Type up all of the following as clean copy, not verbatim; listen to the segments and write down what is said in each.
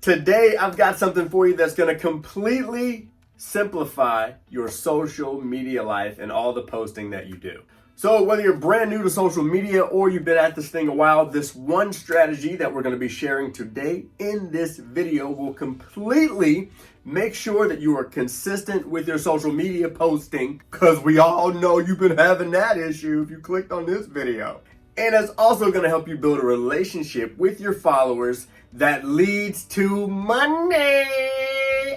Today, I've got something for you that's going to completely simplify your social media life and all the posting that you do. So whether you're brand new to social media or you've been at this thing a while, this one strategy that we're going to be sharing today in this video will completely make sure that you are consistent with your social media posting, because we all know you've been having that issue if you clicked on this video. And it's also going to help you build a relationship with your followers that leads to money. Hey,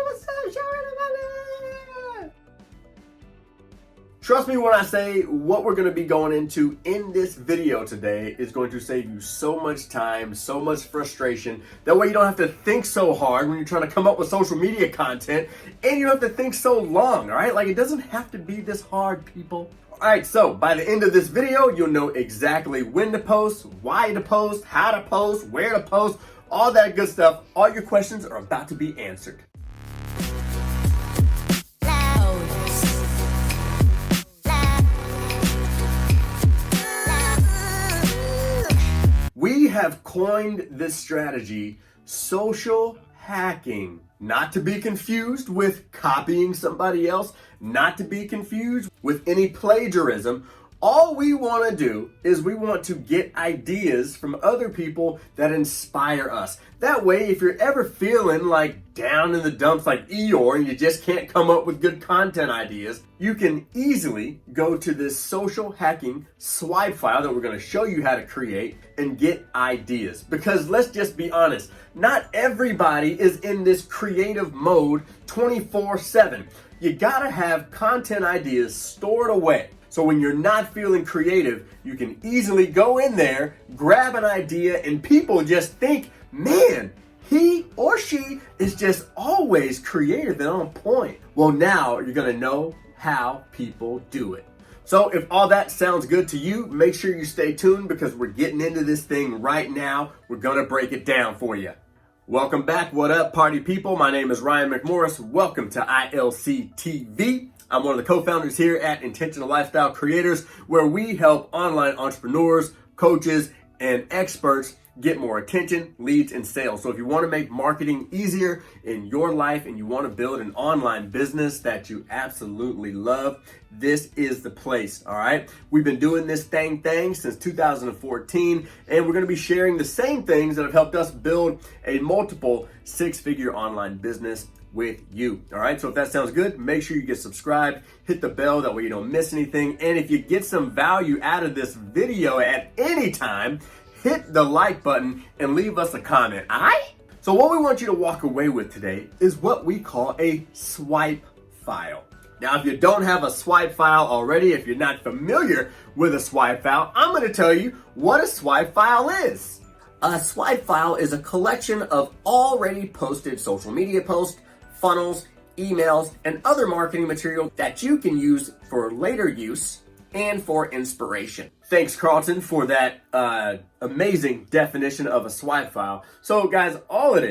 what's up, Sharon? Trust me when I say what we're going to be going into in this video today is going to save you so much time, so much frustration. That way you don't have to think so hard when you're trying to come up with social media content, and you don't have to think so long, all right? Like, it doesn't have to be this hard, people. All right, so by the end of this video, you'll know exactly when to post, why to post, how to post, where to post, all that good stuff. All your questions are about to be answered. We have coined this strategy social hacking, not to be confused with copying somebody else, not to be confused with any plagiarism. All we want to do is we want to get ideas from other people that inspire us. That way, if you're ever feeling like down in the dumps like Eeyore and you just can't come up with good content ideas, you can easily go to this social hacking swipe file that we're going to show you how to create and get ideas. Because let's just be honest, not everybody is in this creative mode 24/7. You gotta have content ideas stored away. So when you're not feeling creative, you can easily go in there, grab an idea, and people just think, man, he or she is just always creative and on point. Well, now you're gonna know how people do it. So if all that sounds good to you, make sure you stay tuned, because we're getting into this thing right now. We're gonna break it down for you. Welcome back. What up, party people? My name is Ryan McMorris. Welcome to ILC TV. I'm one of the co-founders here at Intentional Lifestyle Creators, where we help online entrepreneurs, coaches, and experts get more attention, leads, and sales. So if you want to make marketing easier in your life and you want to build an online business that you absolutely love, this is the place, all right? We've been doing this thing since 2014, and we're going to be sharing the same things that have helped us build a multiple six-figure online business with you. All right, so if that sounds good, make sure you get subscribed, hit the bell, that way you don't miss anything. And if you get some value out of this video at any time, hit the like button and leave us a comment, all right? So what we want you to walk away with today is what we call a swipe file. Now, if you don't have a swipe file already, if you're not familiar with a swipe file, I'm going to tell you what a swipe file is. A swipe file is a collection of already posted social media posts, funnels, emails, and other marketing material that you can use for later use and for inspiration. Thanks, Carlton, for that amazing definition of a swipe file. So guys, all it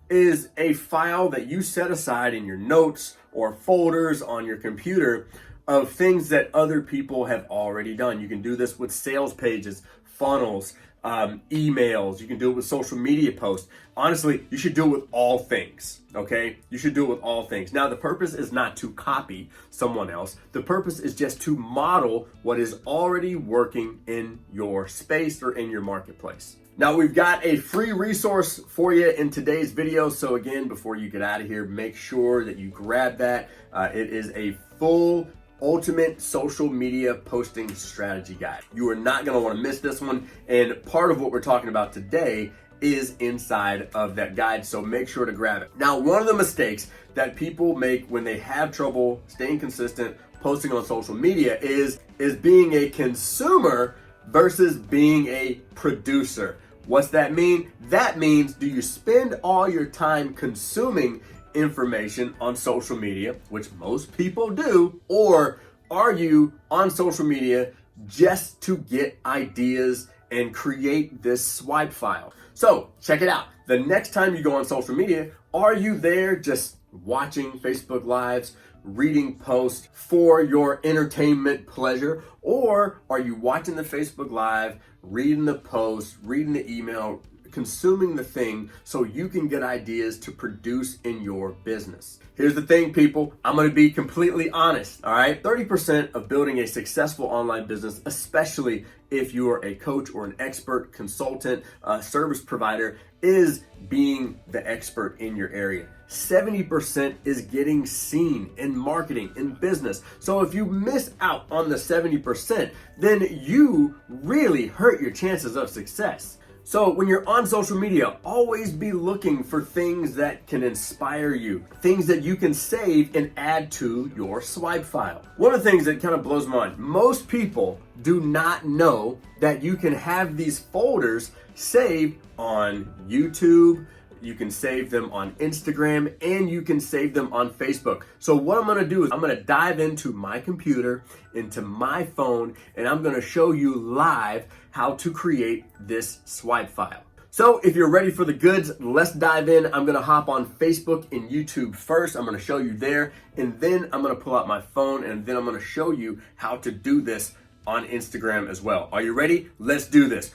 is a file that you set aside in your notes or folders on your computer of things that other people have already done. You can do this with sales pages, funnels, emails. You can do it with social media posts. Honestly, you should do it with all things, okay? You should do it with all things. Now, the purpose is not to copy someone else. The purpose is just to model what is already working in your space or in your marketplace. Now, we've got a free resource for you in today's video. So again, before you get out of here, make sure that you grab that. It is a full ultimate social media posting strategy guide. You are not going to want to miss this one. And part of what we're talking about today is inside of that guide. So make sure to grab it. Now, one of the mistakes that people make when they have trouble staying consistent, posting on social media is being a consumer versus being a producer. What's that mean? That means, do you spend all your time consuming information on social media, which most people do, or are you on social media just to get ideas and create this swipe file? So check it out. The next time you go on social media, are you there just watching Facebook Lives, reading posts for your entertainment pleasure? Or are you watching the Facebook Live, reading the post, reading the email, consuming the thing so you can get ideas to produce in your business. Here's the thing, people. I'm going to be completely honest, all right? 30% of building a successful online business, especially if you are a coach or an expert, consultant, service provider, is being the expert in your area. 70% is getting seen in marketing, in business. So if you miss out on the 70%, then you really hurt your chances of success. So when you're on social media, always be looking for things that can inspire you, things that you can save and add to your swipe file. One of the things that kind of blows my mind, most people do not know that you can have these folders saved on YouTube, you can save them on Instagram, and you can save them on Facebook. So what I'm gonna do is I'm gonna dive into my computer, into my phone, and I'm gonna show you live how to create this swipe file. So if you're ready for the goods, let's dive in. I'm gonna hop on Facebook and YouTube first. I'm gonna show you there, and then I'm gonna pull out my phone, and then I'm gonna show you how to do this on Instagram as well. Are you ready? Let's do this.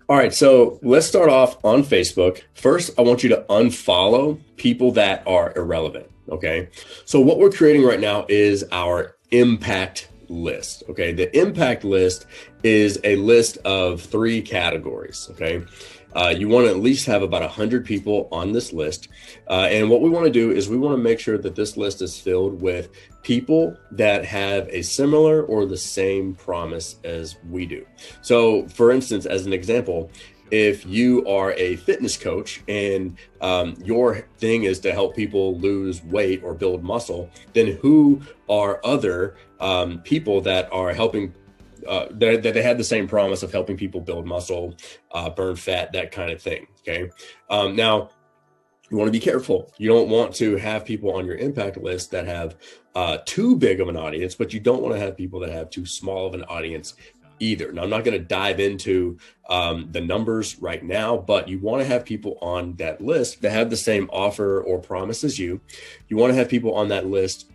All right, so let's start off on Facebook. First, I want you to unfollow people that are irrelevant, okay? So what we're creating right now is our impact list, okay? The impact list is a list of 3 categories, okay? You want to at least have about 100 people on this list. And what we want to do is we want to make sure that this list is filled with people that have a similar or the same promise as we do. So for instance, as an example, if you are a fitness coach and your thing is to help people lose weight or build muscle, then who are other people that are helping that they have the same promise of helping people build muscle, burn fat, that kind of thing, okay? Now, you want to be careful. You don't want to have people on your impact list that have too big of an audience, but you don't want to have people that have too small of an audience either. Now, I'm not going to dive into the numbers right now, but you want to have people on that list that have the same offer or promise as you. You want to have people on that list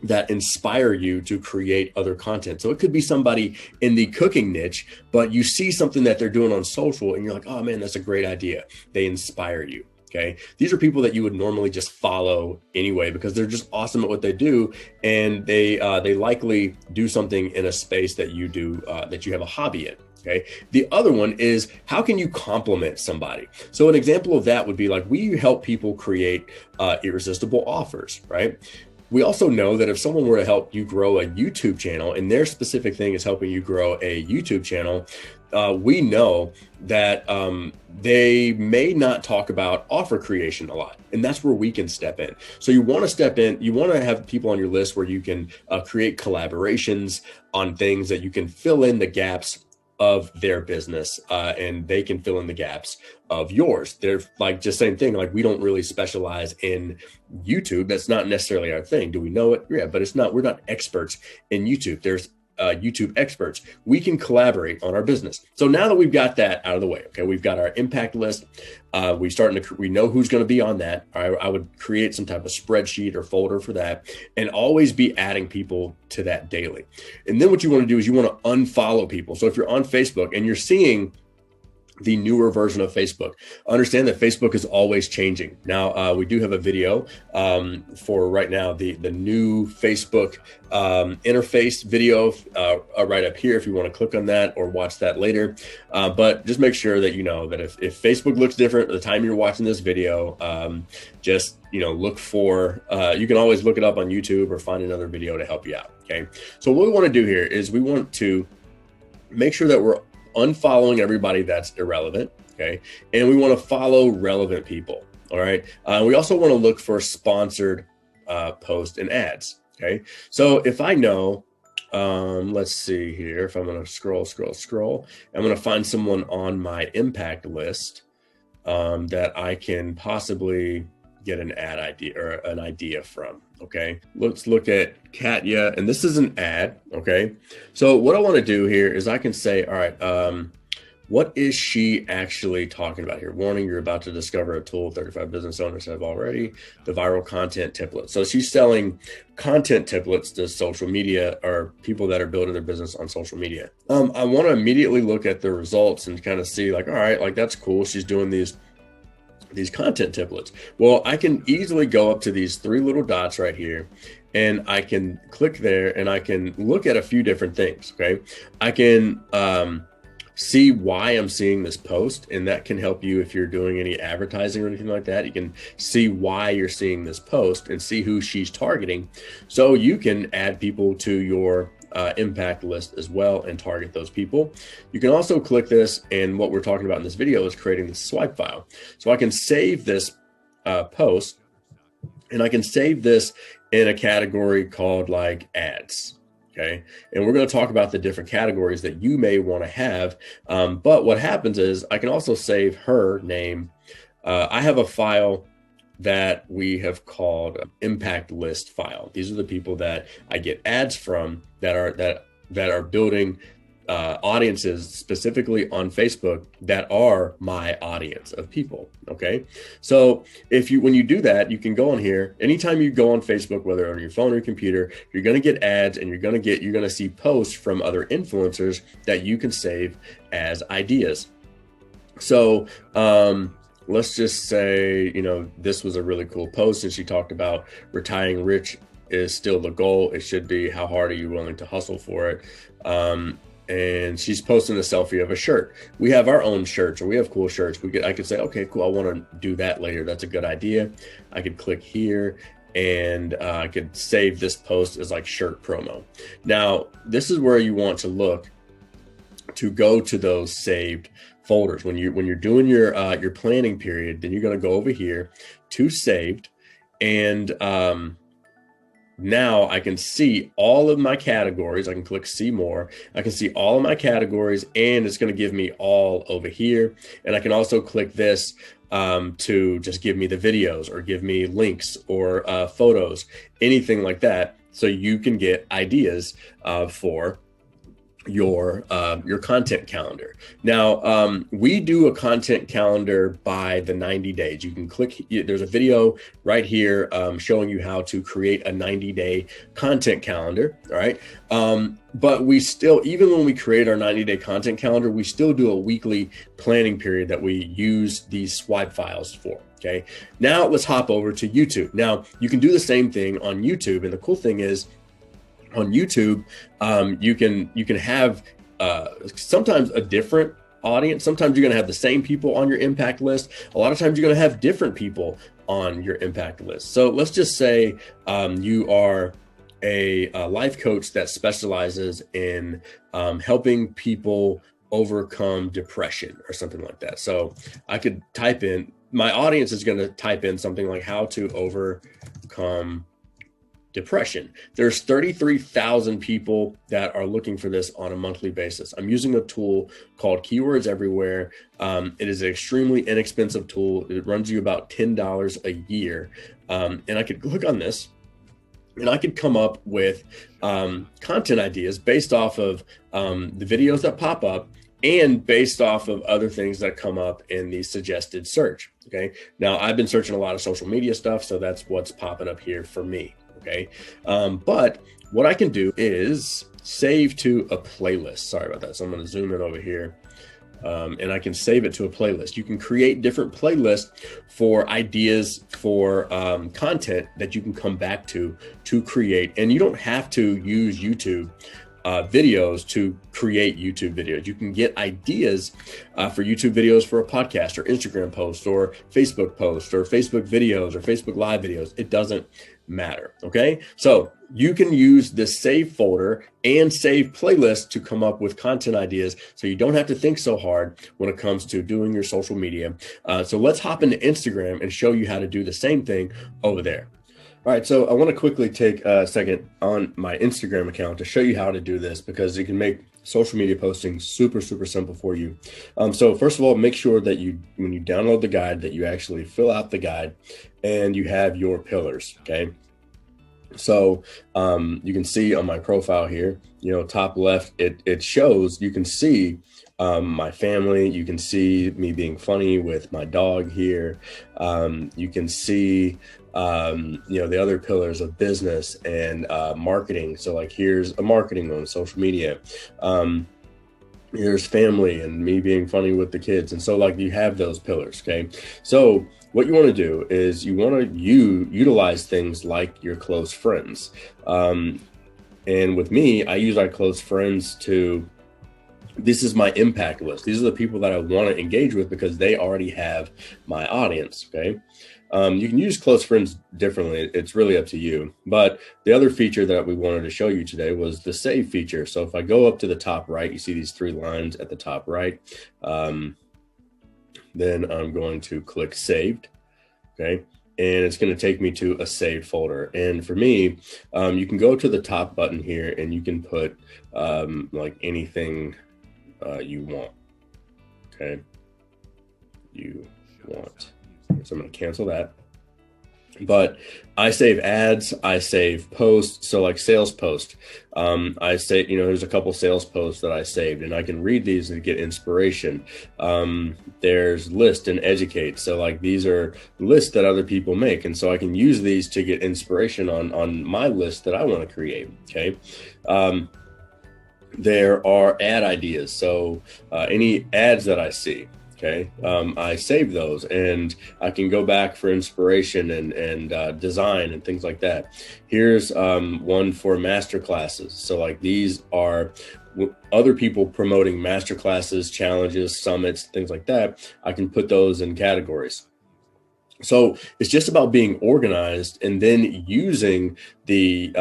that inspire you to create other content. So it could be somebody in the cooking niche, but you see something that they're doing on social and you're like, oh man, that's a great idea. They inspire you. Okay. These are people that you would normally just follow anyway, because they're just awesome at what they do. And they likely do something in a space that you do, that you have a hobby in. Okay. The other one is, how can you compliment somebody? So an example of that would be like, we help people create irresistible offers, right? We also know that if someone were to help you grow a YouTube channel and their specific thing is helping you grow a YouTube channel, we know that they may not talk about offer creation a lot. And that's where we can step in. So you want to step in, you want to have people on your list where you can create collaborations on things that you can fill in the gaps of their business, and they can fill in the gaps of yours. They're like just same thing. Like, we don't really specialize in YouTube. That's not necessarily our thing. Do we know it? Yeah, but we're not experts in YouTube. There's YouTube experts. We can collaborate on our business. So now that we've got that out of the way, okay, we've got our impact list. We know who's going to be on that. I would create some type of spreadsheet or folder for that, and always be adding people to that daily. And then what you want to do is you want to unfollow people. So if you're on Facebook and you're seeing the newer version of Facebook, understand that Facebook is always changing. Now, we do have a video for right now, the new Facebook interface video right up here if you want to click on that or watch that later. But just make sure that you know that if Facebook looks different at the time you're watching this video, just look for, you can always look it up on YouTube or find another video to help you out, okay? So what we want to do here is we want to make sure that we're unfollowing everybody that's irrelevant, okay? And we want to follow relevant people, all right? We also want to look for sponsored posts and ads, okay? So if I know, let's see here, if I'm going to scroll, I'm going to find someone on my impact list that I can possibly get an ad idea or an idea from, okay? Let's look at Katya, and this is an ad, okay? So what I want to do here is I can say, all right, what is she actually talking about here? Warning, you're about to discover a tool 35 business owners have already, the viral content template. So she's selling content templates to social media or people that are building their business on social media. I want to immediately look at the results and kind of see like, all right, like that's cool. She's doing these content templates. Well, I can easily go up to these three little dots right here, and I can click there and I can look at a few different things. Okay. I can, see why I'm seeing this post, and that can help you if you're doing any advertising or anything like that. You can see why you're seeing this post and see who she's targeting, so you can add people to your impact list as well and target those people. You can also click this, and what we're talking about in this video is creating the swipe file. So I can save this post, and I can save this in a category called like ads. Okay. And we're going to talk about the different categories that you may want to have. But what happens is I can also save her name. I have a file that we have called impact list file. These are the people that I get ads from that are building audiences specifically on Facebook that are my audience of people. Okay. So when you do that, you can go on here. Anytime you go on Facebook, whether on your phone or your computer, you're going to get ads, and you're going to see posts from other influencers that you can save as ideas. So, let's just say, this was a really cool post, and she talked about retiring rich is still the goal. It should be, how hard are you willing to hustle for it? And she's posting a selfie of a shirt. We have our own shirts, or we have cool shirts. I could say, okay, cool, I want to do that later. That's a good idea. I could click here, and I could save this post as like shirt promo. Now, this is where you want to look to go to those saved folders. When you're doing your planning period, then you're going to go over here to saved, and now I can see all of my categories. I can click see more. I can see all of my categories, and it's going to give me all over here. And I can also click this to just give me the videos, or give me links, or photos, anything like that. So you can get ideas for your content calendar. Now, we do a content calendar by the 90 days. You can click, there's a video right here showing you how to create a 90-day content calendar. All right. But we still, even when we create our 90-day content calendar, we still do a weekly planning period that we use these swipe files for. Okay. Now let's hop over to YouTube. Now you can do the same thing on YouTube. And the cool thing is, on YouTube, you can have sometimes a different audience. Sometimes you're going to have the same people on your impact list. A lot of times you're going to have different people on your impact list. So let's just say you are a life coach that specializes in helping people overcome depression or something like that. So I could type in, my audience is going to type in something like how to overcome depression. There's 33,000 people that are looking for this on a monthly basis. I'm using a tool called Keywords Everywhere. It is an extremely inexpensive tool. It runs you about $10 a year. And I could click on this, and I could come up with content ideas based off of the videos that pop up, and based off of other things that come up in the suggested search. Okay. Now I've been searching a lot of social media stuff, so that's what's popping up here for me. Okay. But what I can do is save to a playlist. Sorry about that. So I'm going to zoom in over here. And I can save it to a playlist. You can create different playlists for ideas for content that you can come back to create. And you don't have to use YouTube videos to create YouTube videos. You can get ideas for YouTube videos for a podcast, or Instagram posts, or Facebook posts, or Facebook videos, or Facebook live videos. It doesn't matter. Okay. So you can use this save folder and save playlist to come up with content ideas, so you don't have to think so hard when it comes to doing your social media. So let's hop into Instagram and show you how to do the same thing over there. All right, so I want to quickly take a second on my Instagram account to show you how to do this, because it can make social media posting super, super simple for you. So first of all, make sure that when you download the guide, that you actually fill out the guide and you have your pillars, okay? So you can see on my profile here, top left, it shows, you can see my family. You can see me being funny with my dog here. You can see, the other pillars of business and marketing. So like here's a marketing one, social media. Here's family and me being funny with the kids. And so like you have those pillars, okay? So what you want to do is you want to utilize things like your close friends. And with me, I use my close friends this is my impact list. These are the people that I want to engage with because they already have my audience, okay? You can use close friends differently. It's really up to you. But the other feature that we wanted to show you today was the save feature. So if I go up to the top right, you see these 3 lines at the top right. Then I'm going to click saved, okay? And it's going to take me to a saved folder. And for me, you can go to the top button here and you can put like anything you want, okay? You want. So I'm going to cancel that. But I save ads, I save posts. So like sales post, I say, there's a couple sales posts that I saved and I can read these and get inspiration. There's list and educate. So like these are lists that other people make. And so I can use these to get inspiration on my list that I want to create. Okay. There are ad ideas. So any ads that I see, okay, I save those and I can go back for inspiration and design and things like that. Here's one for master classes. So like these are other people promoting master classes, challenges, summits, things like that. I can put those in categories. So it's just about being organized and then using the,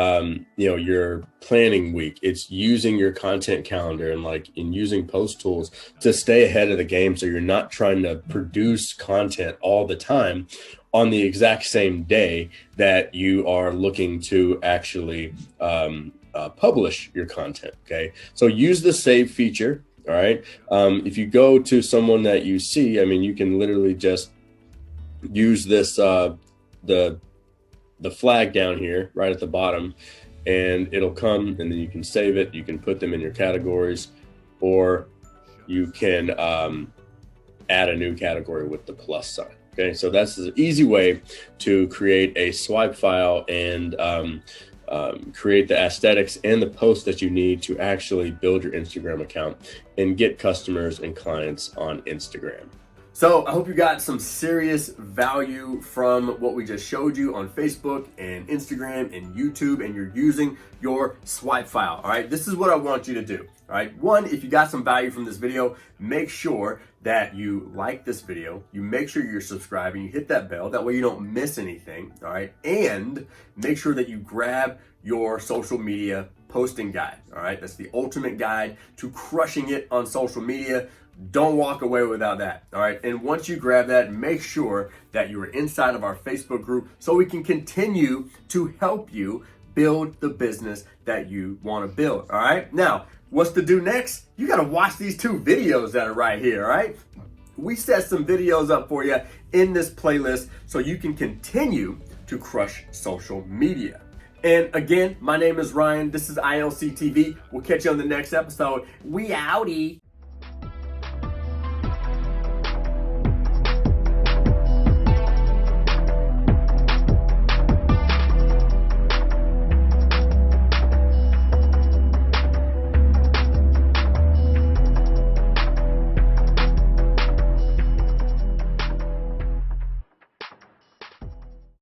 your planning week. It's using your content calendar and using post tools to stay ahead of the game. So you're not trying to produce content all the time on the exact same day that you are looking to actually publish your content. Okay. So use the save feature. All right. If you go to someone that you see, you can literally just use this the flag down here right at the bottom and it'll come and then you can save it. You can put them in your categories or you can add a new category with the plus sign. Okay, so that's an easy way to create a swipe file and create the aesthetics and the posts that you need to actually build your Instagram account and get customers and clients on Instagram. So I hope you got some serious value from what we just showed you on Facebook and Instagram and YouTube, and you're using your swipe file. All right, this is what I want you to do. All right, one, if you got some value from this video, make sure that you like this video, you make sure you're subscribing, you hit that bell, that way you don't miss anything. All right, and make sure that you grab your social media posting guide. All right, that's the ultimate guide to crushing it on social media. Don't walk away without that. All right. And once you grab that, make sure that you are inside of our Facebook group so we can continue to help you build the business that you want to build. All right. Now, what's to do next? You got to watch these 2 videos that are right here. All right. We set some videos up for you in this playlist so you can continue to crush social media. And again, my name is Ryan. This is ILC TV. We'll catch you on the next episode. We outie.